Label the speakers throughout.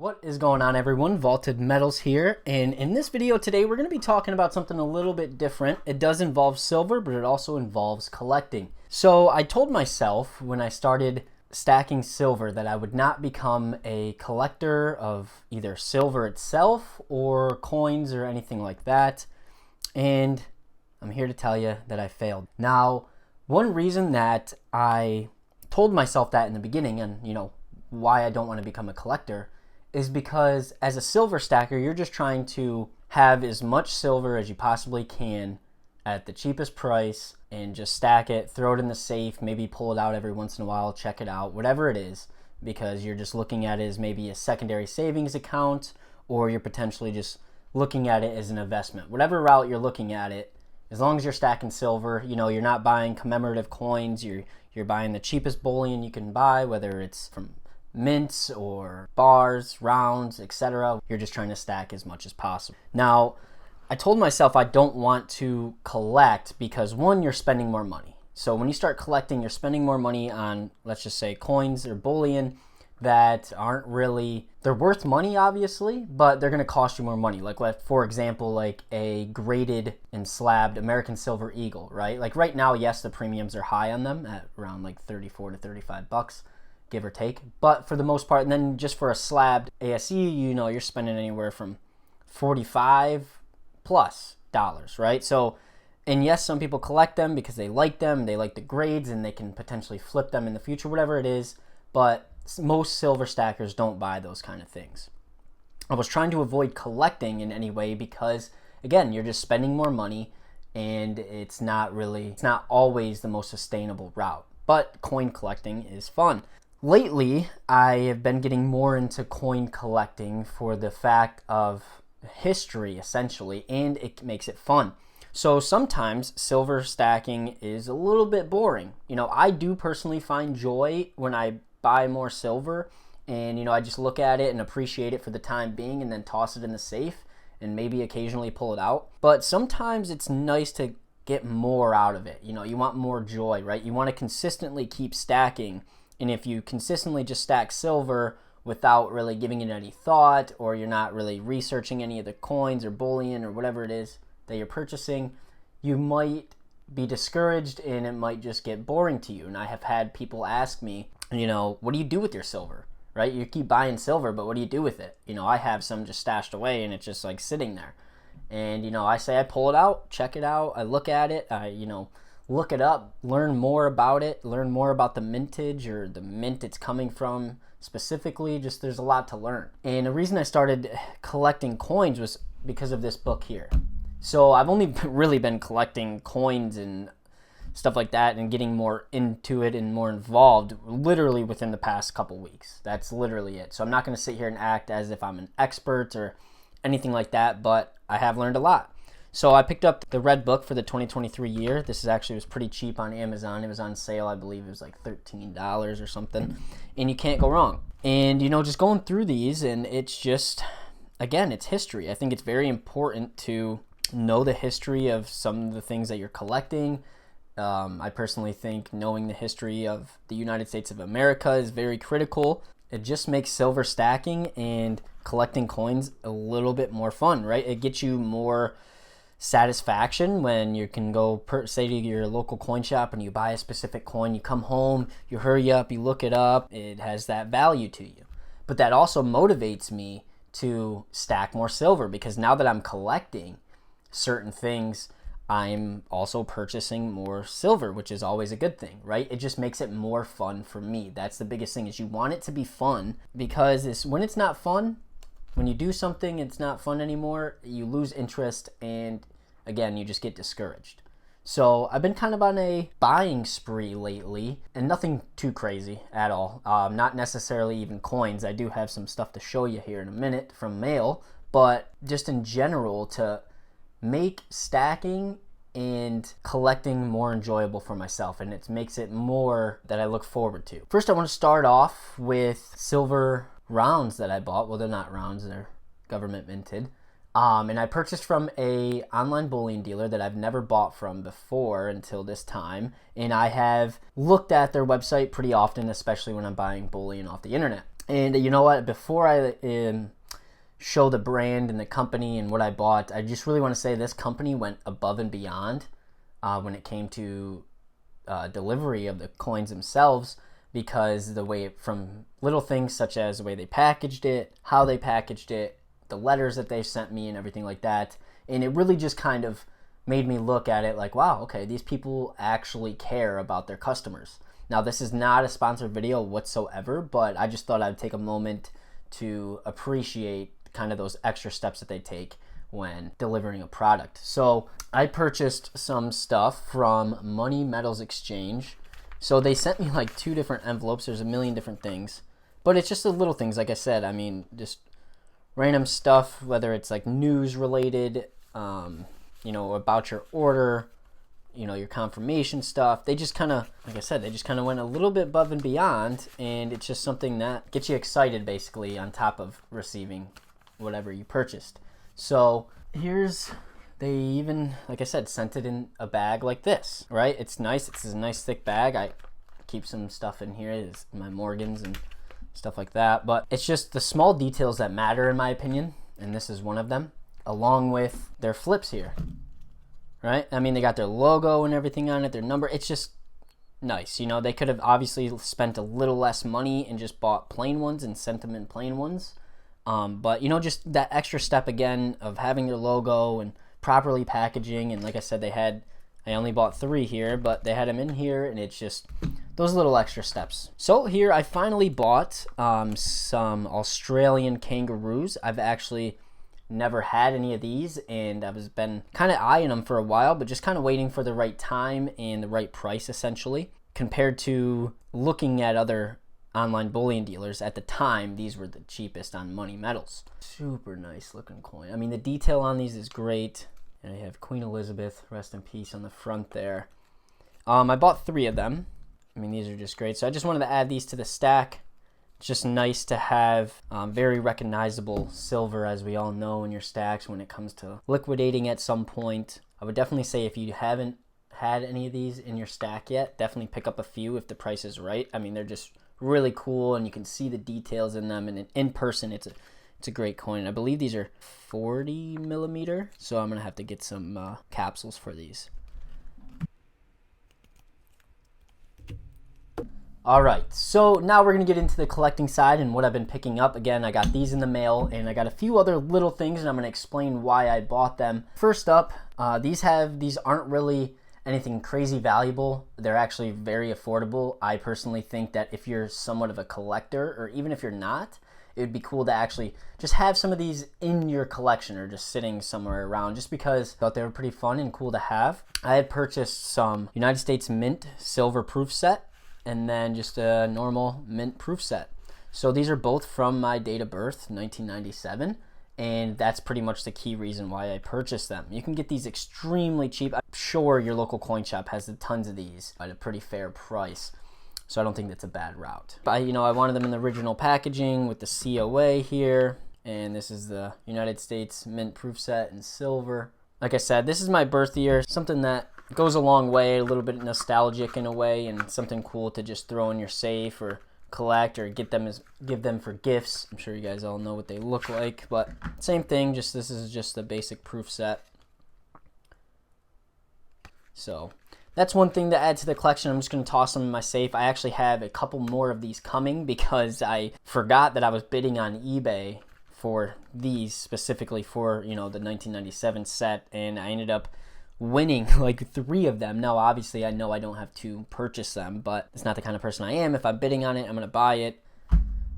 Speaker 1: What is going on, everyone? Vaulted Metals here, and in this video today we're going to be talking about something a little bit different. It does involve silver, but it also involves collecting. So I told myself when I started stacking silver that I would not become a collector of either silver itself or coins or anything like that, and I'm here to tell you that I failed. Now, one reason that I told myself that in the beginning, and why I don't want to become a collector, is because as a silver stacker, you're just trying to have as much silver as you possibly can at the cheapest price and just stack it, throw it in the safe, maybe pull it out every once in a while, check it out, whatever it is, because you're just looking at it as maybe a secondary savings account, or you're potentially just looking at it as an investment. Whatever route you're looking at it, as long as you're stacking silver, you're not buying commemorative coins, you're buying the cheapest bullion you can buy, whether it's from mints or bars, rounds, etc. You're just trying to stack as much as possible. Now, I told myself I don't want to collect because, one, you're spending more money. So when you start collecting, you're spending more money on, let's just say, coins or bullion that aren't really, they're worth money obviously, but they're going to cost you more money. Like, for example, like a graded and slabbed American Silver Eagle, right? Like right now, yes, the premiums are high on them at around like 34 to 35 bucks. Give or take, but for the most part, and then just for a slabbed ASE, you're spending anywhere from $45 plus, right? So, and yes, some people collect them because they like them, they like the grades, and they can potentially flip them in the future, whatever it is, but most silver stackers don't buy those kind of things. I was trying to avoid collecting in any way because, again, you're just spending more money, and it's not always the most sustainable route, but coin collecting is fun. Lately, I have been getting more into coin collecting for the fact of history, essentially, and it makes it fun. So sometimes silver stacking is a little bit boring. I do personally find joy when I buy more silver, and I just look at it and appreciate it for the time being and then toss it in the safe and maybe occasionally pull it out. But sometimes it's nice to get more out of it. You want more joy, right? You want to consistently keep stacking. And if you consistently just stack silver without really giving it any thought, or you're not really researching any of the coins or bullion or whatever it is that you're purchasing, you might be discouraged and it might just get boring to you. And I have had people ask me, what do you do with your silver, right? You keep buying silver, but what do you do with it? I have some just stashed away and it's just like sitting there. And, I say I pull it out, check it out, I look at it, look it up, learn more about it, learn more about the mintage or the mint it's coming from specifically. Just there's a lot to learn. And the reason I started collecting coins was because of this book here. So I've only really been collecting coins and stuff like that and getting more into it and more involved literally within the past couple weeks. That's literally it. So I'm not going to sit here and act as if I'm an expert or anything like that, but I have learned a lot. So I picked up the REDBOOK for the 2023 year. This was pretty cheap on Amazon. It was on sale, I believe it was like $13 or something. And you can't go wrong. And, just going through these, and it's just, again, it's history. I think it's very important to know the history of some of the things that you're collecting. I personally think knowing the history of the United States of America is very critical. It just makes silver stacking and collecting coins a little bit more fun, right? It gets you more satisfaction when you can go say to your local coin shop and you buy a specific coin, you come home, you hurry up, you look it up, it has that value to you. But that also motivates me to stack more silver because now that I'm collecting certain things, I'm also purchasing more silver, which is always a good thing, right? It just makes it more fun for me. That's the biggest thing, is you want it to be fun, because when it's not fun, when you do something it's not fun anymore, you lose interest, and again, you just get discouraged. So I've been kind of on a buying spree lately, and nothing too crazy at all. Not necessarily even coins. I do have some stuff to show you here in a minute from mail, but just in general to make stacking and collecting more enjoyable for myself, and it makes it more that I look forward to. First, I want to start off with silver rounds that I bought. Well, they're not rounds, they're government minted. And I purchased from a online bullion dealer that I've never bought from before until this time. And I have looked at their website pretty often, especially when I'm buying bullion off the internet. And you know what? Before I show the brand and the company and what I bought, I just really want to say this company went above and beyond when it came to delivery of the coins themselves, because the way from little things such as the way they packaged it, how they packaged it, the letters that they sent me and everything like that. And it really just kind of made me look at it like, wow, okay, these people actually care about their customers. Now, this is not a sponsored video whatsoever, but I just thought I'd take a moment to appreciate kind of those extra steps that they take when delivering a product. So I purchased some stuff from Money Metals Exchange. So they sent me like 2 different envelopes. There's a million different things, but it's just the little things. Like I said, I mean, just random stuff, whether it's like news related, you know, about your order, you know, your confirmation stuff. They just kind of, like I said, they just kind of went a little bit above and beyond, and it's just something that gets you excited basically on top of receiving whatever you purchased. So here's, they even, like I said, sent it in a bag like this, right? It's nice. It's a nice thick bag. I keep some stuff in here, it's my Morgans and stuff like that. But it's just the small details that matter in my opinion, and this is one of them, along with their flips here, right? I mean, they got their logo and everything on it, their number. It's just nice. You know, they could have obviously spent a little less money and just bought plain ones and sent them in plain ones. But, you know, just that extra step again of having your logo and properly packaging. And like I said, I only bought 3 here, but they had them in here, and it's just those little extra steps. So here I finally bought some Australian kangaroos. I've actually never had any of these, and I've been kind of eyeing them for a while, but just kind of waiting for the right time and the right price essentially. Compared to looking at other online bullion dealers at the time, these were the cheapest on Money Metals. Super nice looking coin. I mean, the detail on these is great. And I have Queen Elizabeth, rest in peace, on the front there. I bought 3 of them. I mean, these are just great. So I just wanted to add these to the stack. It's just nice to have very recognizable silver, as we all know, in your stacks when it comes to liquidating at some point. I would definitely say if you haven't had any of these in your stack yet, definitely pick up a few if the price is right. I mean, they're just really cool, and you can see the details in them, and in person it's a great coin. I believe these are 40 millimeter, so I'm gonna have to get some capsules for these. All right, so now we're gonna get into the collecting side and what I've been picking up. Again, I got these in the mail, and I got a few other little things, and I'm gonna explain why I bought them. First up, these aren't really anything crazy valuable. They're actually very affordable. I personally think that if you're somewhat of a collector, or even if you're not, it would be cool to actually just have some of these in your collection or just sitting somewhere around, just because I thought they were pretty fun and cool to have. I had purchased some United States Mint silver proof set, and then just a normal mint proof set. So these are both from my date of birth, 1997. And that's pretty much the key reason why I purchased them. You can get these extremely cheap. I'm sure your local coin shop has tons of these at a pretty fair price. So I don't think that's a bad route. But I wanted them in the original packaging with the COA here. And this is the United States Mint Proof Set in silver. Like I said, this is my birth year. Something that goes a long way, a little bit nostalgic in a way, and something cool to just throw in your safe or collect or give them for gifts. I'm sure you guys all know what they look like, but same thing, just this is just the basic proof set. So that's one thing to add to the collection. I'm just going to toss them in my safe. I actually have a couple more of these coming because I forgot that I was bidding on eBay for these specifically for, the 1997 set, and I ended up winning like 3 of them. Now, obviously, I know I don't have to purchase them, but it's not the kind of person I am. If I'm bidding on it, I'm going to buy it.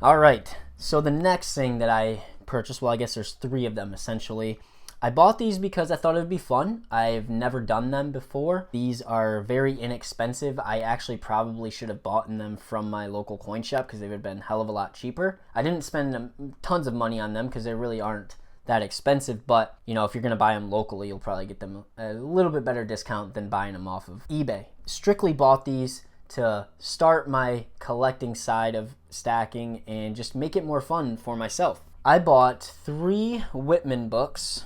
Speaker 1: All right, so the next thing that I purchased, well, I guess there's 3 of them essentially. I bought these because I thought it would be fun. I've never done them before. These are very inexpensive. I actually probably should have bought them from my local coin shop because they would have been a hell of a lot cheaper. I didn't spend tons of money on them because they really aren't that expensive, but if you're gonna buy them locally, you'll probably get them a little bit better discount than buying them off of eBay. Strictly bought these to start my collecting side of stacking and just make it more fun for myself. I bought 3 Whitman books.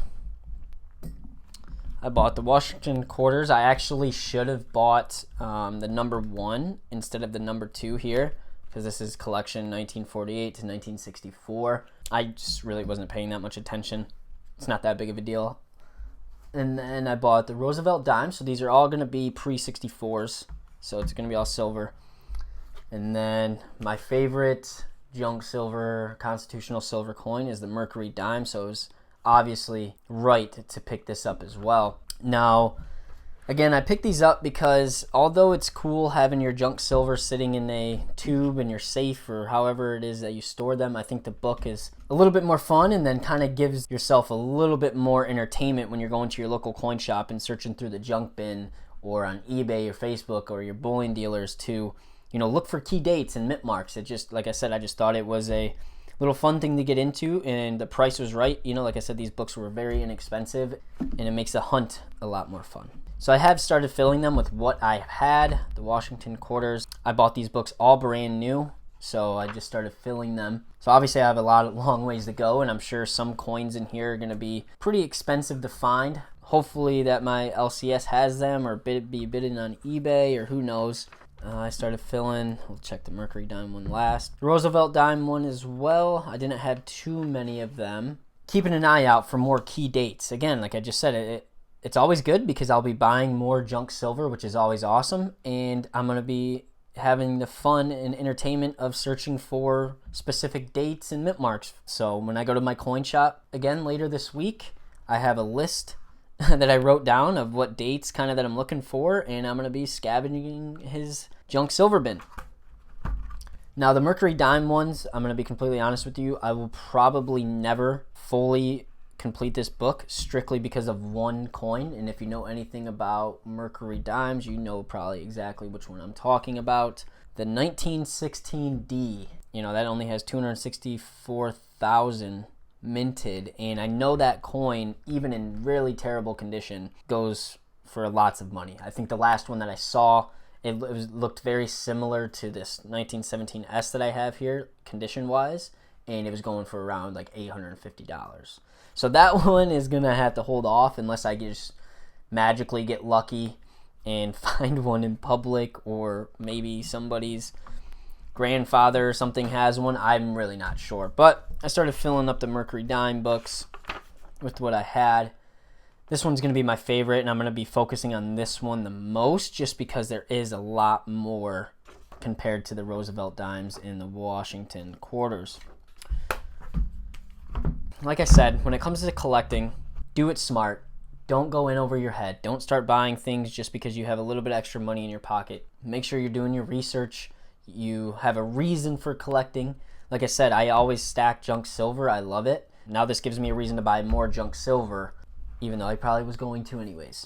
Speaker 1: I bought the Washington quarters. I actually should have bought the number 1 instead of the number 2 here, because this is collection 1948 to 1964. I just really wasn't paying that much attention. It's not that big of a deal. And then I bought the Roosevelt dime. So these are all going to be pre-64s. So it's going to be all silver. And then my favorite junk silver, constitutional silver coin is the Mercury dime. So it was obviously right to pick this up as well. Now, again, I picked these up because although it's cool having your junk silver sitting in a tube in your safe or however it is that you store them, I think the book is a little bit more fun and then kind of gives yourself a little bit more entertainment when you're going to your local coin shop and searching through the junk bin or on eBay or Facebook or your bullion dealers to, you know, look for key dates and mint marks. It just, like I said, I just thought it was a little fun thing to get into, and the price was right. You know, like I said, these books were very inexpensive, and it makes the hunt a lot more fun. So I have started filling them with what I had, the Washington quarters. I bought these books all brand new, so I just started filling them. So obviously I have a long ways to go, and I'm sure some coins in here are going to be pretty expensive to find. Hopefully that my LCS has them or be bidding on eBay or who knows. I started filling. We'll check the Mercury dime one last. The Roosevelt dime one as well. I didn't have too many of them. Keeping an eye out for more key dates. Again, like I just said, it's always good because I'll be buying more junk silver, which is always awesome. And I'm going to be having the fun and entertainment of searching for specific dates and mint marks. So when I go to my coin shop again later this week, I have a list that I wrote down of what dates kind of that I'm looking for, and I'm going to be scavenging his junk silver bin. Now the Mercury dime ones, I'm going to be completely honest with you, I will probably never fully complete this book strictly because of one coin. And if you know anything about Mercury dimes, you know probably exactly which one I'm talking about. The 1916D, you know, that only has 264,000 minted, and I know that coin, even in really terrible condition, goes for lots of money. I think the last one that I saw, it looked very similar to this 1917S that I have here, condition-wise, and it was going for around like $850. So that one is going to have to hold off unless I just magically get lucky and find one in public, or maybe somebody's grandfather or something has one. I'm really not sure. But I started filling up the Mercury dime books with what I had. This one's going to be my favorite, and I'm going to be focusing on this one the most just because there is a lot more compared to the Roosevelt dimes and the Washington quarters. Like I said, when it comes to collecting, do it smart. Don't go in over your head. Don't start buying things just because you have a little bit extra money in your pocket. Make sure you're doing your research. You have a reason for collecting. Like I said, I always stack junk silver. I love it. Now this gives me a reason to buy more junk silver, even though I probably was going to anyways.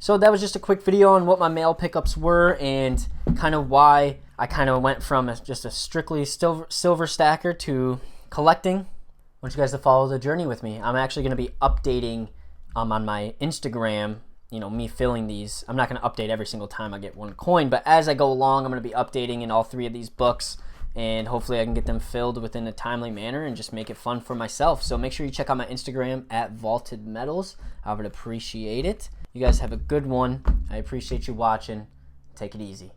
Speaker 1: So that was just a quick video on what my mail pickups were and kind of why I kind of went from just a strictly silver stacker to collecting. I want you guys to follow the journey with me. I'm actually going to be updating on my Instagram, you know, me filling these. I'm not going to update every single time I get one coin, but as I go along, I'm going to be updating in all three of these books, and hopefully I can get them filled within a timely manner and just make it fun for myself. So make sure you check out my Instagram at Vaulted Metals. I would appreciate it. You guys have a good one. I appreciate you watching. Take it easy.